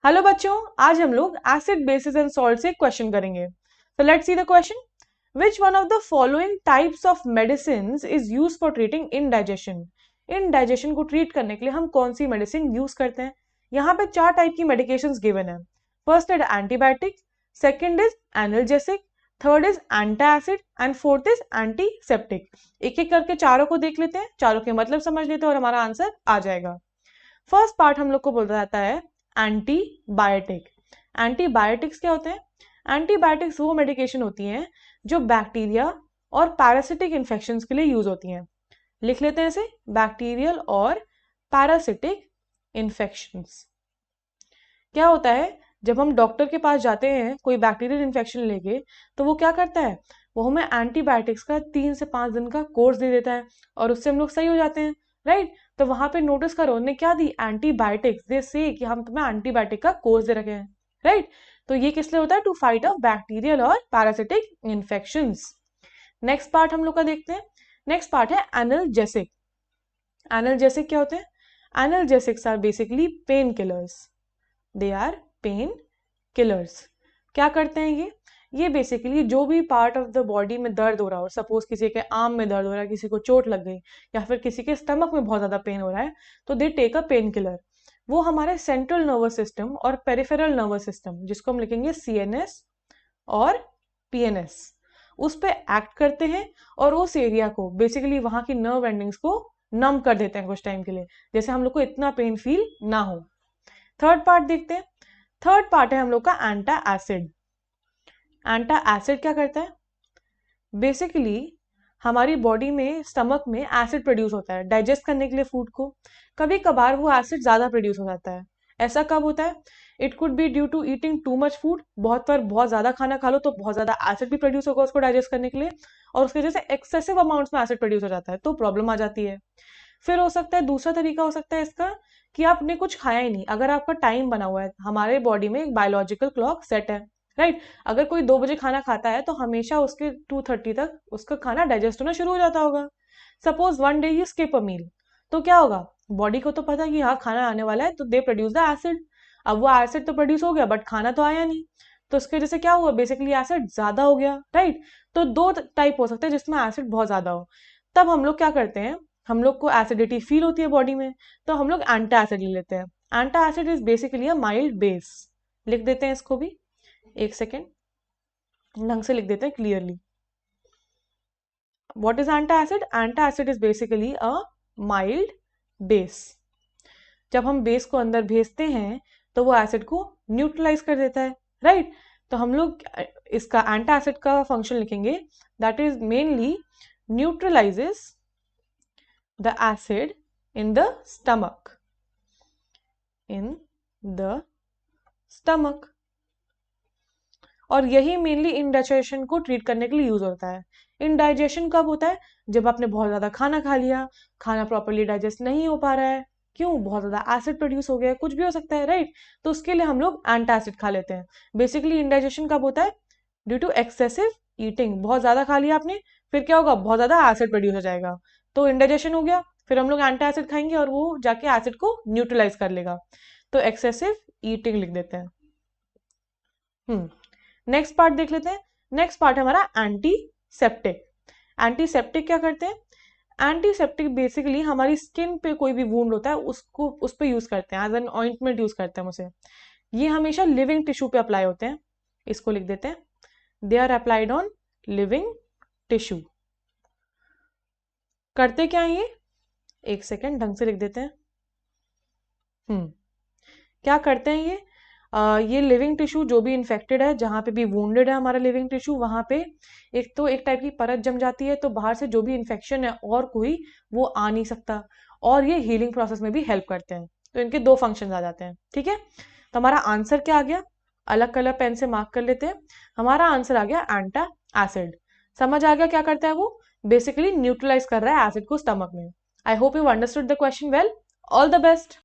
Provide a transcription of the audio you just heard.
Hello बच्चों, आज हम लोग एसिड बेसिस एंड सॉल्ट से क्वेश्चन करेंगे। So let's see the question. Which one of the following types of medicines is used for treating indigestion? Indigestion को treat करने के लिए हम कौन सी मेडिसिन यूज करते हैं? यहाँ पे 4 टाइप की मेडिकेशंस गिवन है। फर्स्ट है antibiotic, second is analgesic, third is antacid and fourth is antiseptic. एक एक करके चारों को देख लेते हैं, चारों के मतलब समझ लेते हैं और हमारा आंसर आ जाएगा। फर्स्ट पार्ट हम लोग को बोला जाता है एंटीबायोटिक। एंटीबायोटिक्स क्या होते हैं? एंटीबायोटिक्स वो मेडिकेशन होती हैं जो बैक्टीरिया और पैरासिटिक इन्फेक्शंस के लिए यूज होती हैं। लिख लेते हैं इसे, बैक्टीरियल और पैरासिटिक इन्फेक्शंस। क्या होता है, जब हम डॉक्टर के पास जाते हैं कोई बैक्टीरियल इन्फेक्शन लेके, तो वो क्या करता है, वो हमें एंटीबायोटिक्स का 3 से 5 दिन का कोर्स दे देता है और उससे हम लोग सही हो जाते हैं, राइट। तो वहां पे नोटिस करो उन्होंने क्या दी, एंटीबायोटिक्स। दे से कि हम तुम्हें एंटीबायोटिक का कोर्स दे रखे हैं, राइट। तो ये किस लिए होता है, टू फाइट ऑफ बैक्टीरियल और पैरासिटिक इन्फेक्शंस। नेक्स्ट पार्ट हम लोग का देखते हैं। नेक्स्ट पार्ट है एनाल्जेसिक। एनाल्जेसिक क्या होते हैं? Analgesics are basically painkillers. They are painkillers. क्या करते हैं ये बेसिकली जो भी पार्ट ऑफ द बॉडी में दर्द हो रहा हो, सपोज किसी के आर्म में दर्द हो रहा है, किसी को चोट लग गई, या फिर किसी के स्टमक में बहुत ज्यादा पेन हो रहा है, तो they take a painkiller. वो हमारे सेंट्रल नर्वस सिस्टम और पेरिफेरल नर्वस सिस्टम, जिसको हम लिखेंगे सीएनएस और पीएनएस, उस पे एक्ट करते हैं और उस एरिया को बेसिकली वहां की नर्व एंडिंग्स को नम कर देते हैं कुछ टाइम के लिए, जैसे हम लोग को इतना पेन फील ना हो। थर्ड पार्ट देखते हैं। थर्ड पार्ट है हम लोग का एंटा एसिड। एंटा एसिड क्या करता है, बेसिकली हमारी बॉडी में स्टमक में एसिड प्रोड्यूस होता है डाइजेस्ट करने के लिए फूड को। कभी कभार वो एसिड ज्यादा प्रोड्यूस हो जाता है। ऐसा कब होता है? It could be due to eating too much food. बहुत बार बहुत ज्यादा खाना खा लो तो बहुत ज्यादा एसिड भी प्रोड्यूस होगा उसको डाइजेस्ट करने के लिए, और उसकी वजह से एक्सेसिव अमाउंट्स में एसिड प्रोड्यूस हो जाता है, तो प्रॉब्लम आ जाती है। फिर हो सकता है दूसरा तरीका हो सकता है इसका कि आपने कुछ खाया ही नहीं, अगर आपका टाइम बना हुआ है, हमारे बॉडी में एक बायोलॉजिकल क्लॉक सेट है, राइट। अगर कोई 2 बजे खाना खाता है तो हमेशा उसके 2:30 तक उसका खाना डाइजेस्ट होना शुरू हो जाता होगा। Suppose one day you skip a meal, तो क्या होगा, बॉडी को तो पता है कि हाँ खाना आने वाला है, तो दे प्रोड्यूस द एसिड। अब वो एसिड तो प्रोड्यूस हो गया बट खाना तो आया नहीं, तो उसकी वजह से क्या हुआ, बेसिकली एसिड ज्यादा हो गया, राइट। तो 2 टाइप हो सकते हैं जिसमें एसिड बहुत ज्यादा हो। तब हम लोग क्या करते हैं, हम लोग को एसिडिटी फील होती है बॉडी में, तो हम लोग एंटा एसिड ले लेते हैं। Antacid is basically a mild base. लिख देते हैं इसको भी, एक सेकेंड ढंग से लिख देते हैं clearly. What is antacid? Antacid is basically a mild base. जब हम बेस को अंदर भेजते हैं तो वो एसिड को न्यूट्रलाइज कर देता है, राइट। तो हम लोग इसका एंटा एसिड का फंक्शन लिखेंगे, that is mainly neutralises the acid in the stomach, in the stomach। और यही मेनली इंडाइजेशन को ट्रीट करने के लिए यूज होता है। इंडाइजेशन कब होता है? जब आपने बहुत ज्यादा खाना खा लिया, खाना प्रॉपरली डाइजेस्ट नहीं हो पा रहा है, क्यों, बहुत ज्यादा एसिड प्रोड्यूस हो गया है, कुछ भी हो सकता है, राइट। तो उसके लिए हम लोग एंटासिड खा लेते हैं। बेसिकली इंडाइजेशन कब होता है? Due to excessive eating. बहुत ज्यादा खा लिया आपने, फिर क्या होगा, बहुत ज्यादा एसिड प्रोड्यूस हो जाएगा, तो इंडाइजेशन हो गया। फिर हम लोग एंटा एसिड खाएंगे और वो जाके एसिड को न्यूट्रलाइज कर लेगा, तो एक्सेसिव ईटिंग लिख देते हैं। नेक्स्ट पार्ट देख लेते हैं। नेक्स्ट पार्ट है हमारा एंटीसेप्टिक। एंटीसेप्टिक क्या करते हैं? एंटीसेप्टिक बेसिकली हमारी स्किन पे कोई भी वुंड होता है उसको उस पे यूज करते हैं, एज एन ऑइंटमेंट यूज करते हैं उसे। ये हमेशा लिविंग टिश्यू पे अप्लाई होते हैं। इसको लिख देते हैं, they are applied on living tissue. करते क्या है ये, एक सेकेंड ढंग से लिख देते हैं। क्या करते हैं ये लिविंग टिश्यू जो भी इन्फेक्टेड है, जहां पे भी वुंडेड है हमारा लिविंग टिश्यू, वहां पे एक तो एक टाइप की परत जम जाती है, तो बाहर से जो भी इन्फेक्शन है और कोई वो आ नहीं सकता, और ये हीलिंग प्रोसेस में भी हेल्प करते हैं। तो इनके 2 फंक्शन आ जाते हैं, ठीक है। तो हमारा आंसर क्या आ गया, अलग कलर पेन से मार्क कर लेते हैं। हमारा आंसर आ गया एंटा एसिड। समझ आ गया क्या करता है वो, बेसिकली न्यूट्रलाइज कर रहा है एसिड को स्टमक में। I hope you understood the question well. All the best.